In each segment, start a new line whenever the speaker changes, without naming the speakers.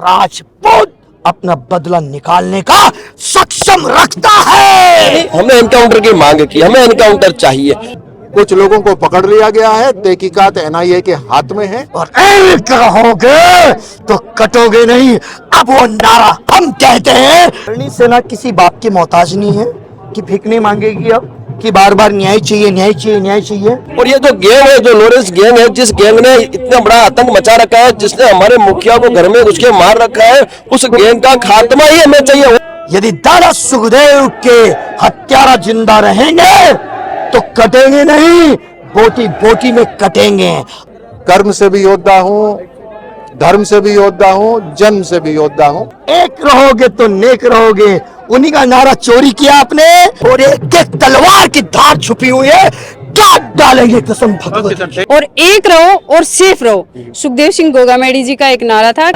राजपूत अपना बदला निकालने का सक्षम रखता है।
हमने एनकाउंटर की मांग की, हमें एनकाउंटर चाहिए।
कुछ लोगों को पकड़ लिया गया है, तहकीकात एनआईए के हाथ में है।
और एक रहोगे तो कटोगे नहीं। अब वो नारा हम कहते हैं। करणी सेना किसी बात की मोहताज नहीं है कि भिख मांगेगी अब कि बार बार न्याय चाहिए, न्याय चाहिए, न्याय चाहिए।
और ये जो गैंग है, जो लॉरेंस गैंग है, जिस गैंग ने इतना बड़ा आतंक मचा रखा है, जिसने हमारे मुखिया को घर में घुस के मार रखा है, उस गैंग का खात्मा ही हमें चाहिए।
यदि दादा सुखदेव के हत्यारा जिंदा रहेंगे तो कटेंगे नहीं, बोटी बोटी में कटेंगे।
कर्म से भी योद्धा हूँ, धर्म से भी योद्धा हूँ, जन्म से भी योद्धा हूँ।
एक रहोगे तो नेक रहोगे, उन्हीं का नारा चोरी किया आपने। और एक एक तलवार की धार छुपी हुई है, काट डालेंगे कसम भगवत।
और एक रहो और सेफ रहो, सुखदेव सिंह गोगामेडी जी का एक नारा था।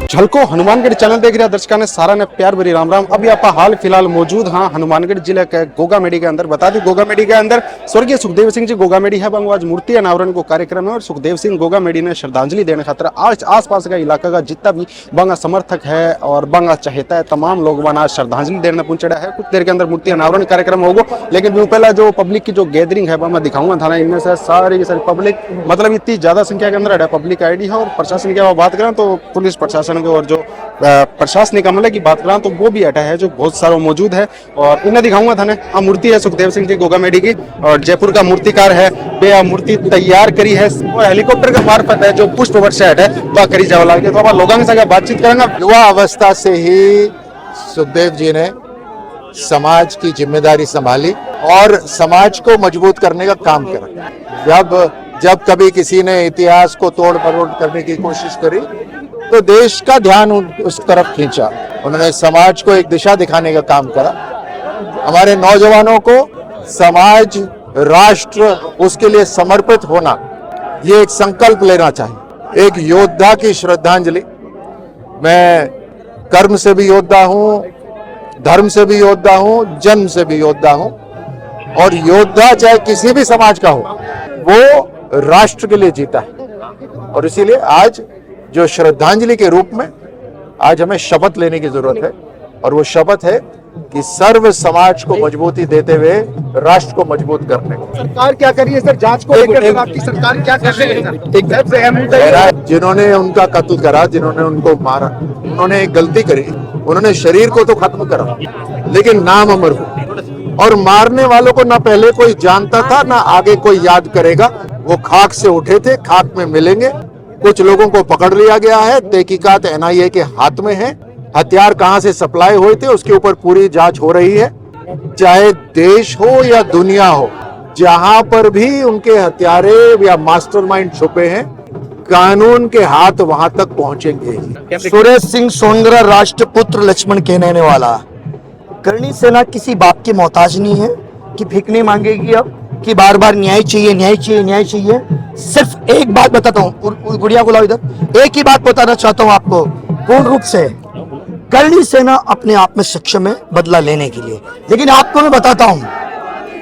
झलको हनुमानगढ़ चैनल देख रहे दर्शकों ने सारा ने प्यार भरी राम राम। अभी आप हाल फिलहाल मौजूद हाँ हनुमानगढ़ जिले के गोगामेडी के अंदर। बता दी गोगामेडी के अंदर स्वर्गीय सुखदेव सिंह जी गोगामेडी है बंग आज मूर्ति अनावरण को कार्यक्रम है और सुखदेव सिंह गोगामेडी ने श्रद्धांजलि देने खातर आज आसपास का इलाका का जितना भी बंगा समर्थक है और बंगा चाहता है तमाम लोग बना श्रद्धांजलि देने पहुंचड़ा है। कुछ देर के अंदर मूर्ति अनावरण कार्यक्रम होगा, लेकिन वो पहला जो पब्लिक की जो गैदरिंग है मैं दिखाऊंगा था ना, इनमें से सारी की सारी पब्लिक मतलब इतनी ज्यादा संख्या के अंदर पब्लिक आईडी है। और प्रशासन की बात करें तो पुलिस प्रशासन को और जो प्रशासनिक अमले की बात करें तो वो भी हटा है जो बहुत सारा मौजूद है। और इन्हें दिखाऊंगा था ना, मूर्ति है सुखदेव सिंह जी गोगामेडी की और जयपुर का मूर्तिकार है वे मूर्ति तैयार करी है। वो हेलीकॉप्टर के मार्फत है जो पुष्प वर्षा है तो करी जाओ लागे। तो आप लोगों से बातचीत करेंगे।
युवा अवस्था से ही सुखदेव जी ने समाज की जिम्मेदारी संभाली और समाज को मजबूत करने का काम करा। जब कभी किसी ने इतिहास को तोड़ मरोड़ करने की कोशिश करी तो देश का ध्यान उस तरफ खींचा। उन्होंने समाज को एक दिशा दिखाने का काम करा। हमारे नौजवानों को समाज, राष्ट्र, उसके लिए समर्पित होना, ये एक संकल्प लेना चाहिए। एक योद्धा की श्रद्धांजलि। मैं कर्म से भी योद्धा हूँ, धर्म से भी योद्धा हूँ, जन्म से भी योद्धा हूँ। और योद्धा चाहे किसी भी समाज का हो, वो राष्ट्र के लिए जीता है। और इसीलिए आज जो श्रद्धांजलि के रूप में आज हमें शपथ लेने की जरूरत है और वो शपथ है कि सर्व समाज को मजबूती देते हुए राष्ट्र को मजबूत करने।
सरकार क्या करिए सर, जांच को लेकर आपकी सरकार क्या कर रही है?
जिन्होंने उनका कत्ल करा, जिन्होंने उनको मारा, उन्होंने एक गलती करी। उन्होंने शरीर को तो खत्म करा लेकिन नाम अमर हो। और मारने वालों को ना पहले कोई जानता था ना आगे कोई याद करेगा। वो खाक से उठे थे, खाक में मिलेंगे। कुछ लोगों को पकड़ लिया गया है, तहकीकात एनआईए के हाथ में है। हथियार कहां से सप्लाई हुए थे उसके ऊपर पूरी जांच हो रही है। चाहे देश हो या दुनिया हो, जहां पर भी उनके हथियारे या मास्टरमाइंड छुपे हैं, कानून के हाथ वहां तक पहुंचेंगे।
सुरेश सिंह सोनगरा राष्ट्रपुत्र लक्ष्मण के रहने वाला। करणी सेना किसी बात की मोहताज नहीं है कि भिख मांगेगी अब कि बार बार न्याय चाहिए, न्याय चाहिए, न्याय चाहिए। सिर्फ एक बात बताता हूँ, गुड़िया को लाओ इधर। एक ही बात बताना चाहता हूँ आपको पूर्ण रूप से। करणी सेना अपने आप में सक्षम है बदला लेने के लिए, लेकिन आपको मैं बताता हूँ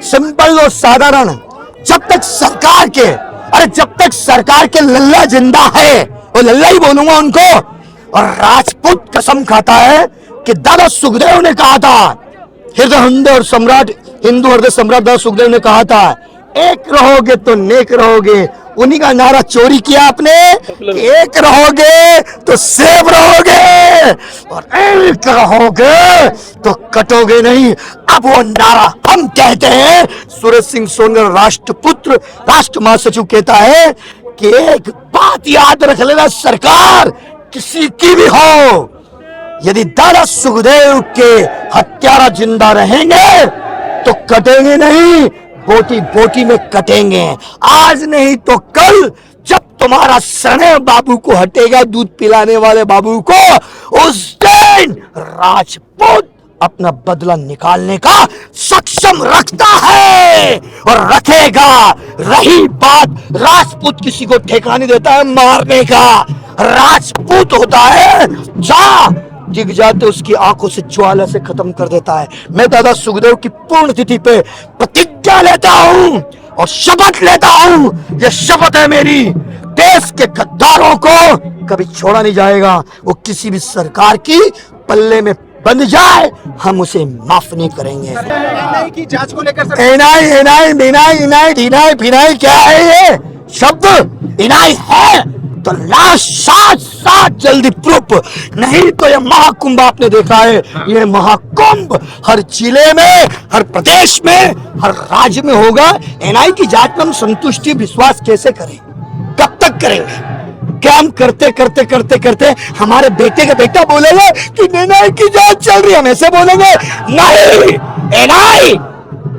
सिंपल और साधारण, जब तक सरकार के लल्ला जिंदा है, वो लल्ला ही बोलूंगा उनको। और राजपूत कसम खाता है कि दादा सुखदेव ने कहा था, हिंदू हृदय सम्राट दादा सुखदेव ने कहा था, एक रहोगे तो नेक रहोगे। उन्हीं का नारा चोरी किया आपने। एक रहोगे तो सेफ रहोगे और एक रहोगे तो कटोगे नहीं। अब वो नारा हम कहते हैं। सुरेश सिंह सोनगर राष्ट्रपुत्र राष्ट्र महासचिव कहता है कि एक बात याद रख लेना, सरकार किसी की भी हो, यदि दादा सुखदेव के हत्यारा जिंदा रहेंगे तो कटेंगे नहीं, बोटी बोटी में कटेंगे। आज नहीं तो कल, जब तुम्हारा सने बाबू को हटेगा, दूध पिलाने वाले बाबू को, उस दिन राजपूत अपना बदला निकालने का सक्षम रखता है और रखेगा। रही बात, राजपूत किसी को ठेका नहीं देता है मारने का। राजपूत होता है जा दिख जाते उसकी आंखों से ज्वाला से खत्म कर देता है। मैं दादा सुखदेव की पुण्यतिथि पे प्रतिज्ञा लेता हूं और शपथ लेता हूं, ये शपथ है मेरी, देश के गद्दारों को कभी छोड़ा नहीं जाएगा। वो किसी भी सरकार की पल्ले में बंध जाए, हम उसे माफ नहीं करेंगे।
एनआई की जांच को लेकर सर
एनआई एनआई बिनाई इनाई ढिनाई फिनाई क्या है ये शब्द? इनाई है तो लाश साथ साथ जल्दी प्रूफ, नहीं तो ये महाकुंभ आपने देखा है, ये महाकुंभ हर जिले में, हर प्रदेश में, हर राज्य में होगा। एनआई की जांच में हम संतुष्टि विश्वास कैसे करें, कब तक करेंगे? क्या हम करते करते करते करते हमारे बेटे का बेटा बोलेगा कि एनआई की जांच चल रही है, हम ऐसे बोलेंगे? नहीं, एनआई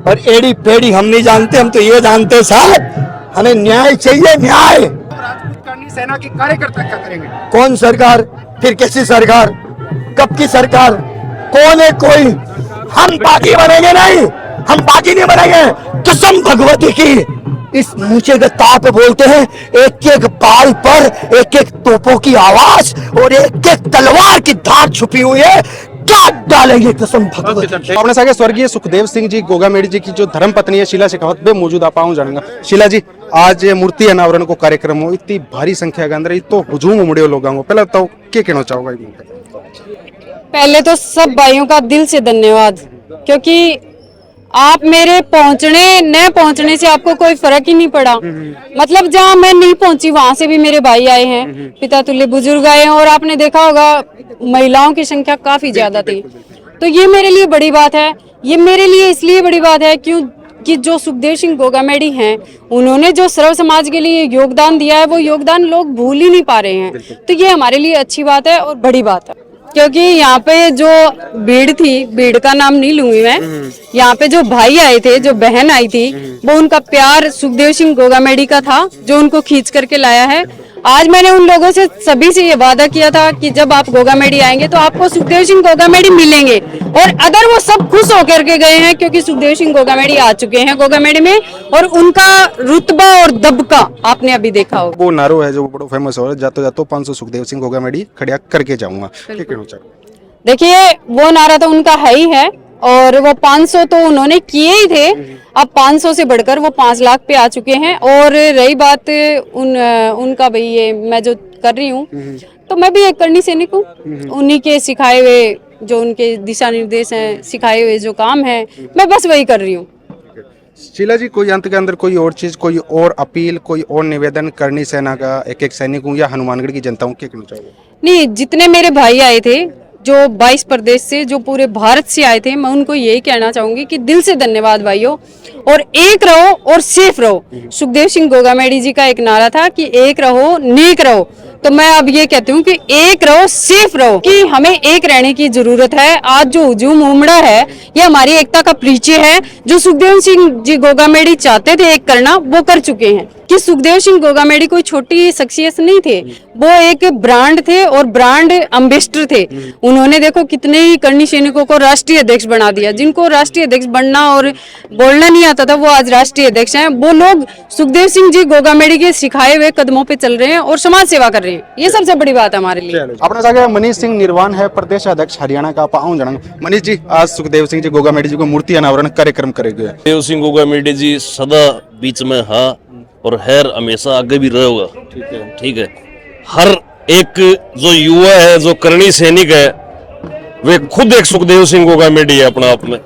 और एडी पेडी हम नहीं जानते, हम तो ये जानते साहब हमें न्याय चाहिए, न्याय।
राजपूत करनी सेना के कार्यकर्ता क्या करेंगे?
कौन सरकार? फिर कैसी सरकार? कब की सरकार? कौन है कोई? हम बागी बनेंगे नहीं, हम बागी नहीं बनेंगे, कसम भगवती की। इस नीचे के ताव पे बोलते हैं, एक एक बाल पर एक एक तोपों की आवाज और एक एक तलवार की धार छुपी हुई है, काट डालेंगे कसम भगवती की।
अपने साथ सुवर्गीय सुखदेव सिंह जी गोगामेडी जी की जो धर्मपत्नी है शीला शेखावत बे मौजूद आप जानेंगे। शीला जी, आज मूर्ति अनावरण को कार्यक्रम हो, इतनी भारी संख्या के अंदर तो हुजूम उमड़े लोगों को, पहले बताओ क्या कहना चाहोगा?
पहले तो सब भाइयों का दिल से धन्यवाद, क्योंकि आप मेरे पहुंचने न पहुंचने से आपको कोई फर्क ही नहीं पड़ा। मतलब जहां मैं नहीं पहुंची वहां से भी मेरे भाई आए हैं, पिता तुल्य बुजुर्ग आए हैं, और आपने देखा होगा महिलाओं की संख्या काफी ज्यादा थी। तो ये मेरे लिए बड़ी बात है। ये मेरे लिए इसलिए बड़ी बात है क्यों कि जो सुखदेव सिंह गोगामेडी हैं, उन्होंने जो सर्व समाज के लिए योगदान दिया है, वो योगदान लोग भूल ही नहीं पा रहे हैं। तो ये हमारे लिए अच्छी बात है और बड़ी बात है, क्योंकि यहाँ पे जो भीड़ थी, भीड़ का नाम नहीं लूंगी मैं, यहाँ पे जो भाई आए थे, जो बहन आई थी, वो उनका प्यार सुखदेव सिंह गोगामेडी का था जो उनको खींच करके लाया है। आज मैंने उन लोगों से सभी से ये वादा किया था कि जब आप गोगामेडी आएंगे तो आपको सुखदेव सिंह गोगामेडी मिलेंगे, और अगर वो सब खुश होकर के गए हैं क्योंकि सुखदेव सिंह गोगामेडी आ चुके हैं गोगामेडी में, और उनका रुतबा और दबका आपने अभी देखा हो।
वो नारो है जो बड़ा फेमस हो, जातो जातो 500 सुखदेव सिंह गोगामेडी खड़िया करके जाऊंगा, क्या कहना चाहोगे?
देखिए, वो नारा तो उनका है ही है, और वो 500 तो उन्होंने किए ही थे। अब 500 से बढ़कर वो 5 लाख पे आ चुके हैं। और रही बात उनका, भाई ये मैं जो कर रही हूँ, तो मैं भी एक करनी सैनिक हूँ। उन्हीं के सिखाए हुए जो उनके दिशा निर्देश हैं, सिखाए हुए जो काम है, मैं बस वही कर रही हूँ।
शीला जी, कोई अंत के अंदर कोई और चीज, कोई और अपील, कोई और निवेदन करनी सेना का एक एक सैनिक हूँ या हनुमानगढ़ की जनता हूँ, क्या कहना चाहोगे?
नहीं, जितने मेरे भाई आए थे जो 22 प्रदेश से, जो पूरे भारत से आए थे, मैं उनको यही कहना चाहूंगी कि दिल से धन्यवाद भाइयों, और एक रहो और सेफ रहो। सुखदेव सिंह गोगामेडी जी का एक नारा था कि एक रहो नेक रहो, तो मैं अब ये कहती हूँ कि एक रहो सेफ रहो, कि हमें एक रहने की जरूरत है। आज जो हुजूम उमड़ा है, ये हमारी एकता का परिचय है। जो सुखदेव सिंह जी गोगामेडी चाहते थे एक करना, वो कर चुके हैं। कि सुखदेव सिंह गोगामेडी कोई छोटी शख्सियत नहीं थे, वो एक ब्रांड थे और ब्रांड एम्बेसडर थे। उन्होंने देखो कितने ही करनी सैनिकों को राष्ट्रीय अध्यक्ष बना दिया। जिनको राष्ट्रीय अध्यक्ष बनना और बोलना नहीं आता था, वो आज राष्ट्रीय अध्यक्ष हैं। वो लोग सुखदेव सिंह जी गोगामेडी के सिखाए हुए कदमों पे चल रहे हैं और समाज सेवा कर रहे हैं। ये सबसे बड़ी बात है हमारे लिए।
अपने साथ मनीष सिंह निर्वाण है, प्रदेश अध्यक्ष हरियाणा का। आप जाना मनीष जी, आज सुखदेव सिंह जी गोगामेडी जी को मूर्ति अनावरण कार्यक्रम करेंगे।
सुखदेव सिंह गोगामेडी जी सदा बीच में हा और हैर हमेशा आगे भी रहेगा। ठीक है। हर एक जो युवा है, जो करनी सैनिक है, वे खुद एक सुखदेव सिंह गोगामेडी है अपना आप में।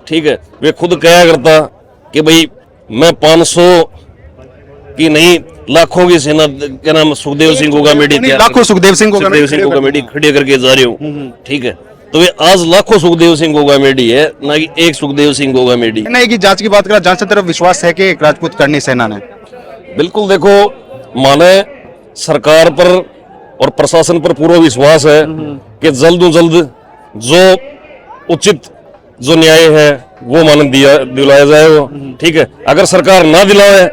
ठीक है। वे खुद कहा करता कि भाई मैं 500 की नहीं, लाखों की सेना के नाम सुखदेव सिंह गोगामेडी,
लाखों सुखदेव सिंह
गोगामेडी खड़ी करके जा रहे हूँ। ठीक है। तो वे आज लाखों सुखदेव सिंह गोगामेडी है, ना कि एक सुखदेव सिंह गोगामेडी।
नहीं की जांच की बात करें, जांच की तरफ विश्वास है कि एक राजपूत करनी सेना ने
बिल्कुल, देखो, माने सरकार पर और प्रशासन पर पूरा विश्वास है कि जल्द जल्द जो उचित जो न्याय है वो माने दिलाया जाएगा। ठीक है। अगर सरकार ना दिलाए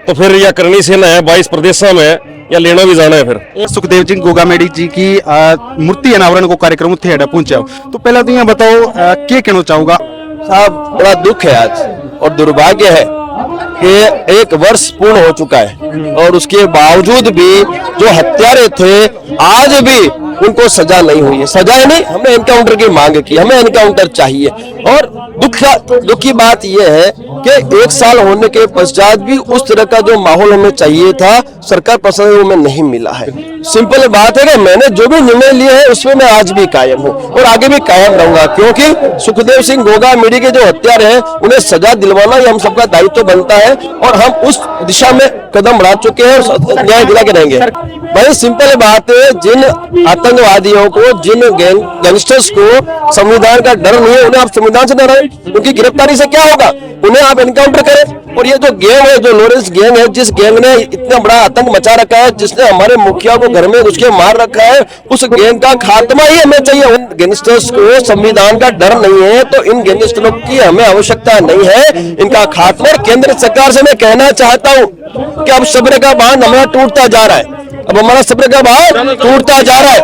तो फिर या करनी सेना है 22 प्रदेशों में, या लेना भी जाना है। फिर
सुखदेव सिंह गोगामेडी जी की मूर्ति अनावरण को कार्यक्रम थे पहुंचा, तो पहला तो ये बताओ क्या कहना चाहूंगा?
साहब, बड़ा दुख है आज और दुर्भाग्य है कि 1 वर्ष पूर्ण हो चुका है और उसके बावजूद भी जो हत्यारे थे आज भी
उनको सजा नहीं हुई है। सजा नहीं, हमने एनकाउंटर की मांग की, हमें एनकाउंटर चाहिए। और दुख की बात यह है कि 1 साल होने के पश्चात भी उस तरह का जो माहौल हमें चाहिए था सरकार प्रशासन में हमें नहीं मिला है। सिंपल बात है कि मैंने जो भी निर्णय लिए हैं उसमें मैं आज भी कायम हूं और आगे भी कायम रहूंगा, क्योंकि सुखदेव सिंह गोगामेडी के जो हत्यारे हैं उन्हें सजा दिलवाना ये हम सबका दायित्व बनता है और हम उस दिशा में कदम बढ़ा चुके हैं और न्याय दिला के रहेंगे। भाई सिंपल बात है, जिन आतंकवादियों को, जिन गैंगस्टर्स को संविधान का डर नहीं है उन्हें आप संविधान से डराएं, उनकी गिरफ्तारी से क्या होगा, उन्हें आप एनकाउंटर करें। और ये जो गैंग है, जो लॉरेंस गैंग है, जिस गैंग ने इतना बड़ा आतंक मचा रखा है, जिसने हमारे मुखिया को घर में घुस के मार रखा है, उस गैंग का खात्मा ही हमें चाहिए। उन गैंगस्टर्स को संविधान का डर नहीं है तो इन गैंगस्टरों की हमें आवश्यकता नहीं है, इनका खात्मा। केंद्र सरकार से मैं कहना चाहता हूं कि अब सब्र का बांध हमारा टूटता जा रहा है, अब हमारा सब्र का बांध टूटता जा रहा है।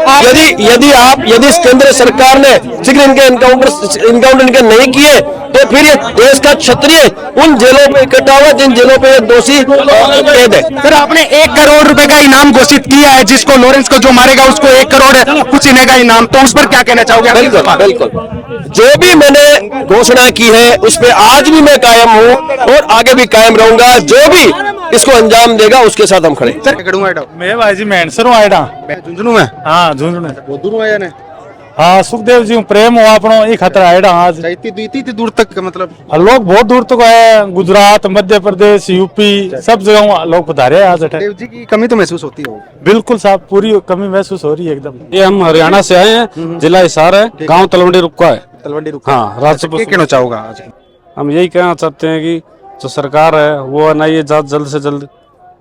यदि इस केंद्र सरकार ने शीघ्र इनके एनकाउंटर इनके नहीं किए तो फिर ये देश का क्षत्रिय उन जेलों पे इकट्ठा हुआ जिन जेलों पे दोषी कैद है।
सर आपने 1 करोड़ रुपए का इनाम घोषित किया है, जिसको लॉरेंस को जो मारेगा उसको 1 करोड़ कुछ इन्हें का इनाम, तो उस पर क्या कहना चाहोगे?
बिल्कुल, जो भी मैंने घोषणा की है उस पे आज भी मैं कायम हूँ और आगे भी कायम रहूंगा। जो भी इसको अंजाम देगा उसके साथ हम खड़े।
मैं भाई जी मैनसरों आयडा
झुंझुनू में
हाँ झुंझुने
दूर आया ने
हाँ सुखदेव जी प्रेम हो आपनो ये खतरा आयडा आज
इतनी दूर तक मतलब
लोग बहुत दूर तक आए, गुजरात, मध्य प्रदेश, यूपी सब जगह लोग पधारे आज अठे।
देव जी की कमी तो महसूस होती है?
बिल्कुल साहब, पूरी कमी महसूस हो रही है एकदम। ये हम हरियाणा से आए हैं, जिला हिसार है, गांव तलवंडी रुका है।
तलवंडी रुका,
हाँ राजपूत।
कहना चाहूंगा आज
हम यही कहना चाहते हैं कि जो सरकार है वो ना ये जांच जल्द से जल्द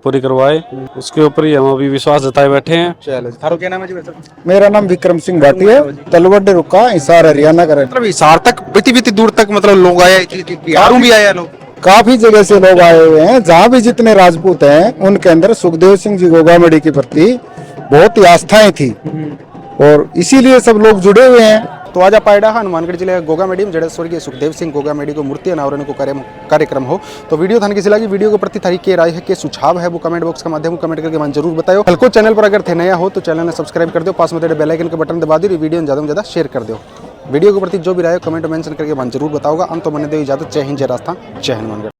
पूरी करवाए, उसके ऊपर ही हम अभी विश्वास जताए बैठे हैं।
थारो क्या नाम है जी?
मेरा नाम विक्रम सिंह भाटी है, तलवंडी रुका, हिसार हरियाणा का।
मतलब हिसार तक बीती दूर तक मतलब लोग आए, बिहारों भी आए लोग,
काफी जगह से लोग आए हुए हैं। जहाँ भी जितने राजपूत हैं उनके अंदर सुखदेव सिंह जी गोगामेडी के प्रति बहुत ही आस्थाएं थी और इसीलिए सब लोग जुड़े हुए हैं।
तो आज पायडा हनुमानगढ़ जिले गोगामेडी में जड़े स्वर्गीय सुखदेव सिंह गोगामेडी को मूर्ति अनावरण को कार्यक्रम हो। तो वीडियो थाने किसी लगी, वीडियो के प्रति थारी के राय है, के सुझाव है वो कमेंट बॉक्स के माध्यम कमेंट करके मन जरूर बताओ। हल्को चैनल पर अगर थे नया हो तो चैनल ने सब्सक्राइब कर दो, पास में बेल आइकन के बटन दबा दो, वीडियो ज्यादा से ज्यादा शेयर कर दो। वीडियो के प्रति जो भी राय कमेंट मेंशन करके मन जरूर बताओगा। अंत तो मैंने दो इजाजत। जय हिंद, जय राजस्थान, जय हनुमानगढ़।